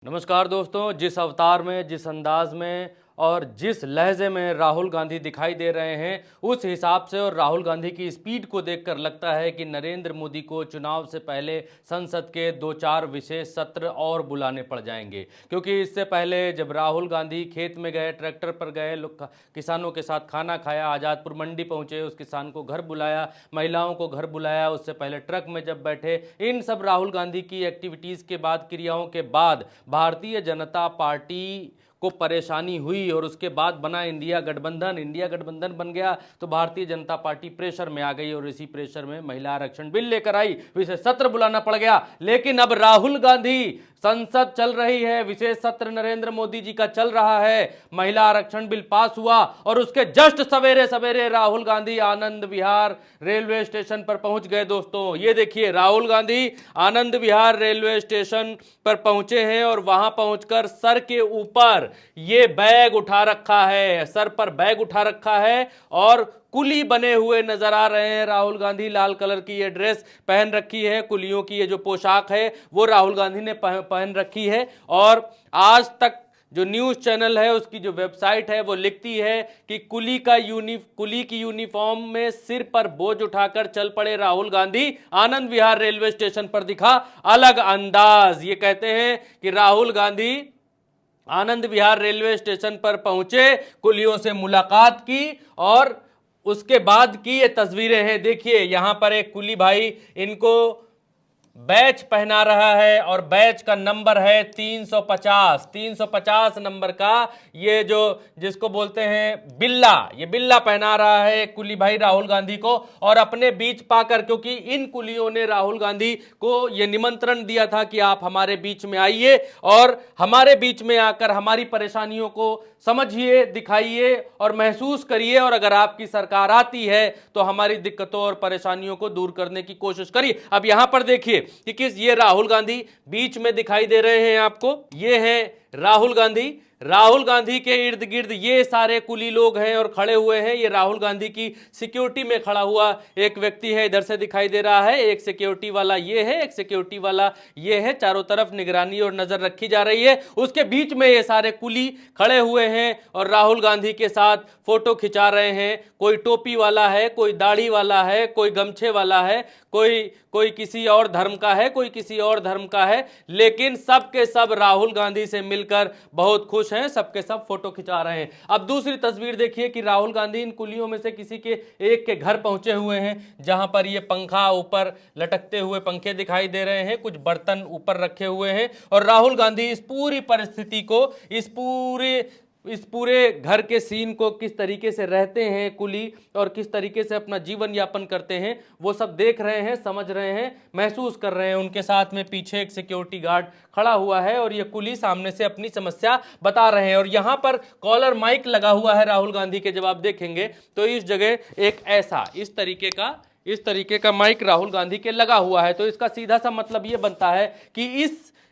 नमस्कार दोस्तों। जिस अवतार में, जिस अंदाज में और जिस लहजे में राहुल गांधी दिखाई दे रहे हैं, उस हिसाब से और राहुल गांधी की स्पीड को देखकर लगता है कि नरेंद्र मोदी को चुनाव से पहले संसद के 2-4 विशेष सत्र और बुलाने पड़ जाएंगे। क्योंकि इससे पहले जब राहुल गांधी खेत में गए, ट्रैक्टर पर गए, किसानों के साथ खाना खाया, आज़ादपुर मंडी पहुंचे, उस किसान को घर बुलाया, महिलाओं को घर बुलाया, उससे पहले ट्रक में जब बैठे, इन सब राहुल गांधी की एक्टिविटीज़ के बाद, क्रियाओं के बाद भारतीय जनता पार्टी को परेशानी हुई और उसके बाद बना इंडिया गठबंधन। इंडिया गठबंधन बन गया तो भारतीय जनता पार्टी प्रेशर में आ गई और इसी प्रेशर में महिला आरक्षण बिल लेकर आई, विशेष सत्र बुलाना पड़ गया। लेकिन अब राहुल गांधी, संसद चल रही है, विशेष सत्र नरेंद्र मोदी जी का चल रहा है, महिला आरक्षण बिल पास हुआ और उसके जस्ट सवेरे सवेरे राहुल गांधी आनंद विहार रेलवे स्टेशन पर पहुंच गए। दोस्तों ये देखिए, राहुल गांधी आनंद विहार रेलवे स्टेशन पर पहुंचे हैं और वहां पहुंचकर सर के ऊपर ये बैग उठा रखा है, सर पर बैग उठा रखा है और कुली बने हुए नजर आ रहे हैं राहुल गांधी। लाल कलर की ये ड्रेस पहन रखी है, कुलियों की ये जो पोशाक है वो राहुल गांधी ने पहन रखी है। और आज तक जो न्यूज़ चैनल है, उसकी जो वेबसाइट है, वो लिखती है कि कुली की यूनिफॉर्म में सिर पर बोझ उठाकर चल पड़े राहुल गांधी, आनंद विहार रेलवे स्टेशन पर दिखा अलग अंदाज। ये कहते हैं कि राहुल गांधी आनंद विहार रेलवे स्टेशन पर पहुंचे, कुलियों से मुलाकात की और उसके बाद की ये तस्वीरें हैं। देखिए यहां पर एक कुली भाई इनको बैच पहना रहा है और बैच का नंबर है 350 नंबर का। ये जो जिसको बोलते हैं बिल्ला, ये बिल्ला पहना रहा है कुली भाई राहुल गांधी को। और अपने बीच पाकर, क्योंकि इन कुलियों ने राहुल गांधी को ये निमंत्रण दिया था कि आप हमारे बीच में आइए और हमारे बीच में आकर हमारी परेशानियों को समझिए, दिखाइए और महसूस करिए, और अगर आपकी सरकार आती है तो हमारी दिक्कतों और परेशानियों को दूर करने की कोशिश करिए। अब यहां पर देखिए कि किस, ये राहुल गांधी बीच में दिखाई दे रहे हैं आपको, ये हैं राहुल गांधी। राहुल गांधी के इर्द गिर्द ये सारे कुली लोग हैं और खड़े हुए हैं। ये राहुल गांधी की सिक्योरिटी में खड़ा हुआ एक व्यक्ति है, इधर से दिखाई दे रहा है। एक सिक्योरिटी वाला ये है, एक सिक्योरिटी वाला ये है। चारों तरफ निगरानी और नजर रखी जा रही है। उसके बीच में ये सारे कुली खड़े हुए हैं और राहुल गांधी के साथ फोटो खिंचा रहे हैं। कोई टोपी वाला है, कोई दाढ़ी वाला है, कोई गमछे वाला है, कोई किसी और धर्म का है, कोई किसी और धर्म का है, लेकिन सब के सब राहुल गांधी से मिलकर बहुत खुश हैं, सबके सब फोटो खिंचा रहे हैं। अब दूसरी तस्वीर देखिए कि राहुल गांधी इन कुलियों में से किसी के एक के घर पहुंचे हुए हैं, जहां पर ये पंखा ऊपर लटकते हुए पंखे दिखाई दे रहे हैं, कुछ बर्तन ऊपर रखे हुए हैं और राहुल गांधी इस पूरी परिस्थिति को, इस पूरे घर के सीन को, किस तरीके से रहते हैं कुली और किस तरीके से अपना जीवन यापन करते हैं, वो सब देख रहे हैं, समझ रहे हैं, महसूस कर रहे हैं। उनके साथ में पीछे एक सिक्योरिटी गार्ड खड़ा हुआ है और ये कुली सामने से अपनी समस्या बता रहे हैं। और यहां पर कॉलर माइक लगा हुआ है राहुल गांधी के, जब आप देखेंगे तो इस जगह एक ऐसा इस तरीके का माइक राहुल गांधी के लगा हुआ है। तो इसका सीधा सा मतलब ये बनता है कि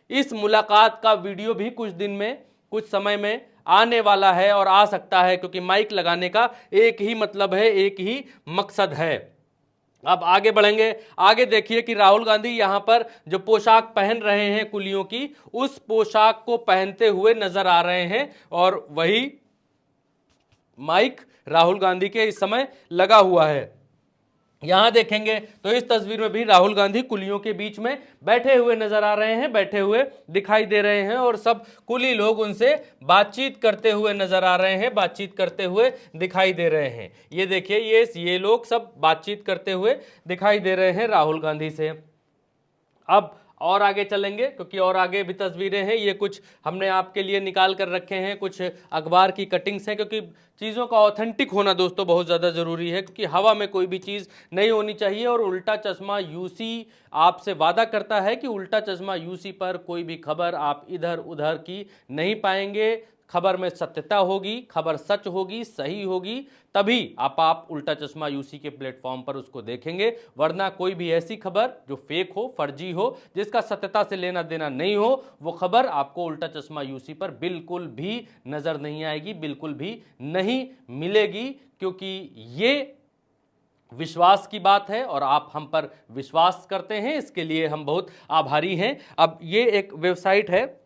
इस मुलाकात का वीडियो भी कुछ समय में आने वाला है और आ सकता है, क्योंकि माइक लगाने का एक ही मतलब है, एक ही मकसद है। अब आगे बढ़ेंगे। आगे देखिए कि राहुल गांधी यहां पर जो पोशाक पहन रहे हैं कुलियों की, उस पोशाक को पहनते हुए नजर आ रहे हैं और वही माइक राहुल गांधी के इस समय लगा हुआ है। यहां देखेंगे तो इस तस्वीर में भी राहुल गांधी कुलियों के बीच में बैठे हुए नजर आ रहे हैं, बैठे हुए दिखाई दे रहे हैं और सब कुली लोग उनसे बातचीत करते हुए नजर आ रहे हैं, बातचीत करते हुए दिखाई दे रहे हैं। ये देखिए, ये लोग सब बातचीत करते हुए दिखाई दे रहे हैं राहुल गांधी से। अब और आगे चलेंगे, क्योंकि और आगे भी तस्वीरें हैं। ये कुछ हमने आपके लिए निकाल कर रखे हैं, कुछ अखबार की कटिंग्स हैं, क्योंकि चीज़ों का ऑथेंटिक होना दोस्तों बहुत ज़्यादा ज़रूरी है, क्योंकि हवा में कोई भी चीज़ नहीं होनी चाहिए। और उल्टा चश्मा यूसी आपसे वादा करता है कि उल्टा चश्मा यूसी पर कोई भी खबर आप इधर उधर की नहीं पाएंगे। खबर में सत्यता होगी, खबर सच होगी, सही होगी, तभी आप उल्टा चश्मा यूसी के प्लेटफॉर्म पर उसको देखेंगे। वरना कोई भी ऐसी खबर जो फेक हो, फर्जी हो, जिसका सत्यता से लेना देना नहीं हो, वो खबर आपको उल्टा चश्मा यूसी पर बिल्कुल भी नजर नहीं आएगी, बिल्कुल भी नहीं मिलेगी, क्योंकि ये विश्वास की बात है और आप हम पर विश्वास करते हैं, इसके लिए हम बहुत आभारी हैं। अब ये एक वेबसाइट है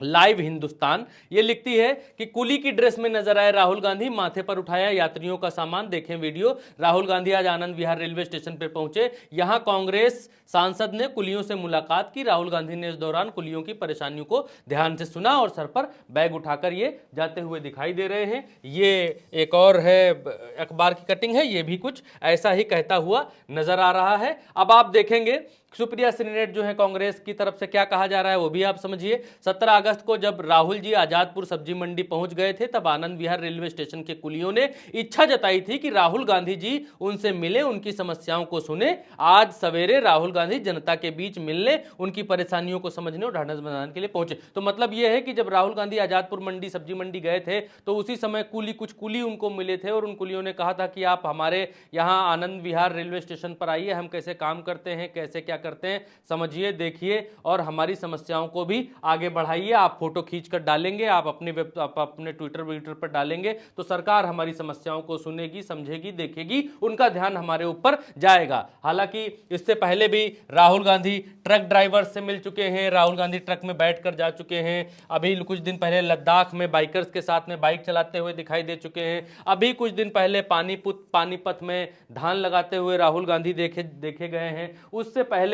लाइव हिंदुस्तान ये लिखती है कि कुली की ड्रेस में नजर आए राहुल गांधी, माथे पर उठाया यात्रियों का सामान, देखें वीडियो। राहुल गांधी आज आनंद विहार रेलवे स्टेशन पर पहुंचे। यहां कांग्रेस सांसद ने कुलियों से मुलाकात की। राहुल गांधी ने इस दौरान कुलियों की परेशानियों को ध्यान से सुना और सर पर बैग उठाकर ये जाते हुए दिखाई दे रहे हैं। ये एक और है अखबार की कटिंग है, ये भी कुछ ऐसा ही कहता हुआ नजर आ रहा है। अब आप देखेंगे सुप्रिया श्रीनेट जो है कांग्रेस की तरफ से क्या कहा जा रहा है वो भी आप समझिए। 17 अगस्त को जब राहुल जी आजादपुर सब्जी मंडी पहुंच गए थे, तब आनंद विहार रेलवे स्टेशन के कुलियों ने इच्छा जताई थी कि राहुल गांधी जी उनसे मिले, उनकी समस्याओं को सुने। आज सवेरे राहुल गांधी जनता के बीच मिलने, उनकी परेशानियों को समझने और ढांढस बनाने के लिए पहुंचे। तो मतलब यह है कि जब राहुल गांधी आजादपुर मंडी सब्जी मंडी गए थे तो उसी समय कुछ कुली उनको मिले थे और उन कुलियों ने कहा था कि आप हमारे यहाँ आनंद विहार रेलवे स्टेशन पर आइए, हम कैसे काम करते हैं, कैसे क्या करते हैं समझिए, देखिए और हमारी समस्याओं को भी आगे बढ़ाइए। आप फोटो खींचकर डालेंगे, आप अपने ट्विटर पर डालेंगे तो सरकार हमारी समस्याओं को सुनेगी, समझेगी, देखेगी, उनका ध्यान हमारे ऊपर जाएगा। हालांकि इससे पहले भी राहुल गांधी ट्रक ड्राइवर से मिल चुके हैं, राहुल गांधी ट्रक में बैठकर जा चुके हैं। अभी कुछ दिन पहले लद्दाख में बाइकर्स के साथ में बाइक चलाते हुए दिखाई दे चुके हैं। अभी कुछ दिन पहले पानीपत में धान लगाते हुए राहुल गांधी देखे गए हैं। उससे पहले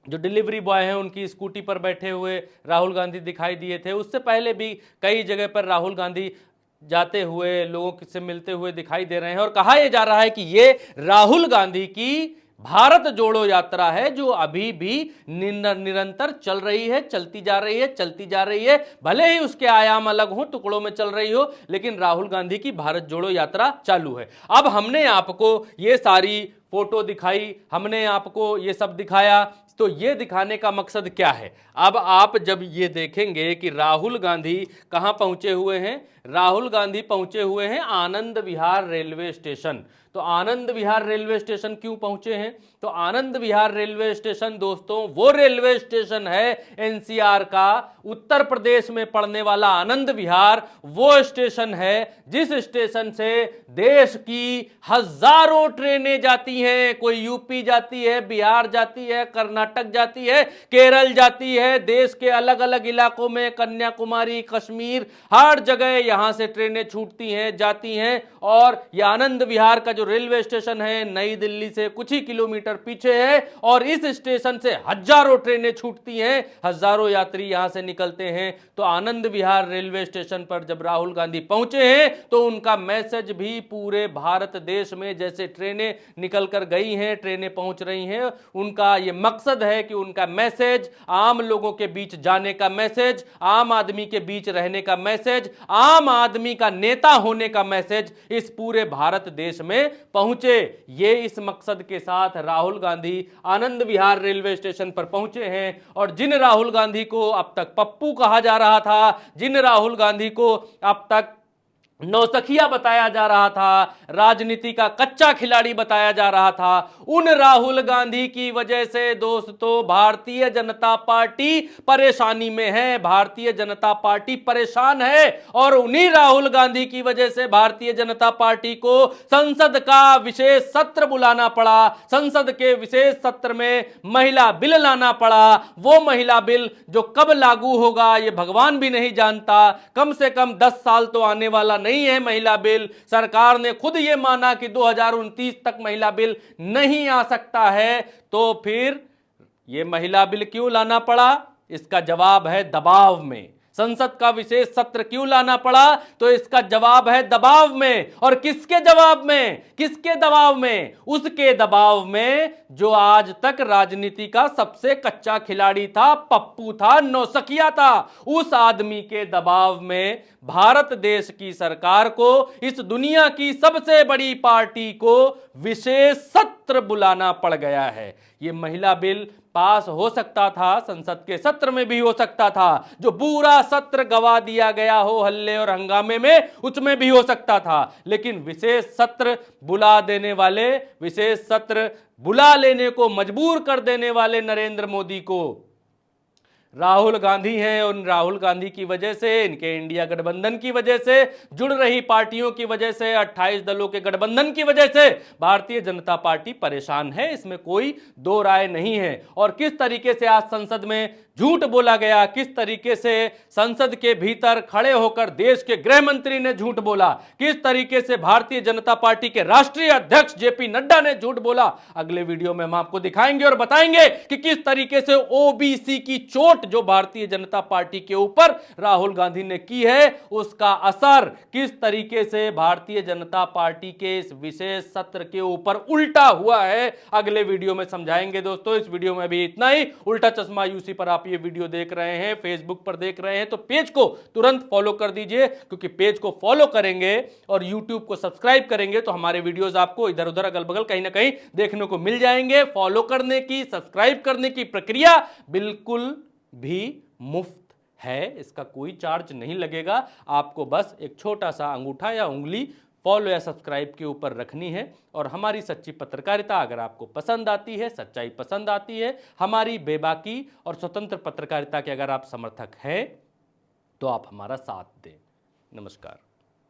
जो डिलीवरी बॉय हैं उनकी स्कूटी पर बैठे हुए राहुल गांधी दिखाई दिए थे। उससे पहले भी कई जगह पर राहुल गांधी जाते हुए लोगों से मिलते हुए दिखाई दे रहे हैं और कहा यह जा रहा है कि ये राहुल गांधी की भारत जोड़ो यात्रा है जो अभी भी निरंतर चल रही है, चलती जा रही है, चलती जा रही है। भले ही उसके आयाम अलग हो, टुकड़ों में चल रही हो, लेकिन राहुल गांधी की भारत जोड़ो यात्रा चालू है। अब हमने आपको ये सारी फोटो दिखाई, हमने आपको ये सब दिखाया, तो ये दिखाने का मकसद क्या है? अब आप जब ये देखेंगे कि राहुल गांधी कहां पहुंचे हुए हैं, राहुल गांधी पहुंचे हुए हैं आनंद विहार रेलवे स्टेशन। तो आनंद विहार रेलवे स्टेशन क्यों पहुंचे हैं? तो आनंद विहार रेलवे स्टेशन दोस्तों वो रेलवे स्टेशन है एनसीआर का, उत्तर प्रदेश में पड़ने वाला आनंद विहार वो स्टेशन है जिस स्टेशन से देश की हजारों ट्रेनें जाती हैं। कोई यूपी जाती है, बिहार जाती है, कर्नाटक जाती है, केरल जाती है, देश के अलग अलग इलाकों में, कन्याकुमारी, कश्मीर, हर जगह यहां से ट्रेनें छूटती हैं, जाती हैं। और यह आनंद विहार का जो रेलवे स्टेशन है नई दिल्ली से कुछ ही किलोमीटर पीछे है और इस स्टेशन से हजारों ट्रेनें छूटती हैं, हजारों यात्री यहां से निकलते हैं। तो आनंद विहार रेलवे स्टेशन पर जब राहुल गांधी पहुंचे हैं तो उनका मैसेज भी पूरे भारत देश में, जैसे ट्रेनें निकलकर गई हैं, ट्रेनें पहुंच रही हैं, उनका यह मकसद है कि उनका मैसेज आम लोगों के बीच जाने का मैसेज, आम आदमी के बीच रहने का मैसेज, आम आदमी का नेता होने का मैसेज इस पूरे भारत देश में पहुंचे। ये इस मकसद के साथ राहुल गांधी आनंद विहार रेलवे स्टेशन पर पहुंचे हैं। और जिन राहुल गांधी को अब तक पप्पू कहा जा रहा था, जिन राहुल गांधी को अब तक नौसखिया बताया जा रहा था, राजनीति का कच्चा खिलाड़ी बताया जा रहा था, उन राहुल गांधी की वजह से दोस्तों भारतीय जनता पार्टी परेशानी में है, भारतीय जनता पार्टी परेशान है। और उन्हीं राहुल गांधी की वजह से भारतीय जनता पार्टी को संसद का विशेष सत्र बुलाना पड़ा, संसद के विशेष सत्र में महिला बिल लाना पड़ा। वो महिला बिल जो कब लागू होगा ये भगवान भी नहीं जानता, कम से कम 10 साल तो आने वाला नहीं है महिला बिल। सरकार ने खुद यह माना कि 2029 तक महिला बिल नहीं आ सकता है। तो फिर यह महिला बिल क्यों लाना पड़ा? इसका जवाब है दबाव में। संसद का विशेष सत्र क्यों लाना पड़ा? तो इसका जवाब है दबाव में। और किसके जवाब में? किसके दबाव में? उसके दबाव में जो आज तक राजनीति का सबसे कच्चा खिलाड़ी था, पप्पू था, नौसखिया था, उस आदमी के दबाव में भारत देश की सरकार को, इस दुनिया की सबसे बड़ी पार्टी को विशेष सत्र बुलाना पड़ गया है। यह महिला बिल पास हो सकता था, संसद के सत्र में भी हो सकता था, जो पूरा सत्र गवा दिया गया हो हल्ले और हंगामे में, उसमें भी हो सकता था। लेकिन विशेष सत्र बुला देने वाले, विशेष सत्र बुला लेने को मजबूर कर देने वाले नरेंद्र मोदी को राहुल गांधी हैं। उन राहुल गांधी की वजह से, इनके इंडिया गठबंधन की वजह से, जुड़ रही पार्टियों की वजह से, 28 दलों के गठबंधन की वजह से भारतीय जनता पार्टी परेशान है, इसमें कोई दो राय नहीं है। और किस तरीके से आज संसद में झूठ बोला गया, किस तरीके से संसद के भीतर खड़े होकर देश के गृह मंत्री ने झूठ बोला, किस तरीके से भारतीय जनता पार्टी के राष्ट्रीय अध्यक्ष जेपी नड्डा ने झूठ बोला, अगले वीडियो में हम आपको दिखाएंगे और बताएंगे कि किस तरीके से ओबीसी की चोट जो भारतीय जनता पार्टी के ऊपर राहुल गांधी ने की है, उसका असर किस तरीके से भारतीय जनता पार्टी के इस विशेष सत्र के ऊपर उल्टा हुआ है, अगले वीडियो में समझाएंगे। दोस्तों, इस वीडियो में भी इतना ही। उल्टा चश्मा यूसी पर आप ये वीडियो देख रहे हैं, फेसबुक पर देख रहे हैं, तो पेज को तुरंत फॉलो कर दीजिए, क्योंकि पेज को फॉलो करेंगे और यूट्यूब को सब्सक्राइब करेंगे तो हमारे वीडियोस आपको इधर उधर अगल बगल कहीं ना कहीं देखने को मिल जाएंगे। फॉलो करने की, सब्सक्राइब करने की प्रक्रिया बिल्कुल भी मुफ्त है, इसका कोई चार्ज नहीं लगेगा। आपको बस एक छोटा सा अंगूठा या उंगली फॉलो या सब्सक्राइब के ऊपर रखनी है। और हमारी सच्ची पत्रकारिता अगर आपको पसंद आती है, सच्चाई पसंद आती है, हमारी बेबाकी और स्वतंत्र पत्रकारिता के अगर आप समर्थक हैं, तो आप हमारा साथ दें। नमस्कार।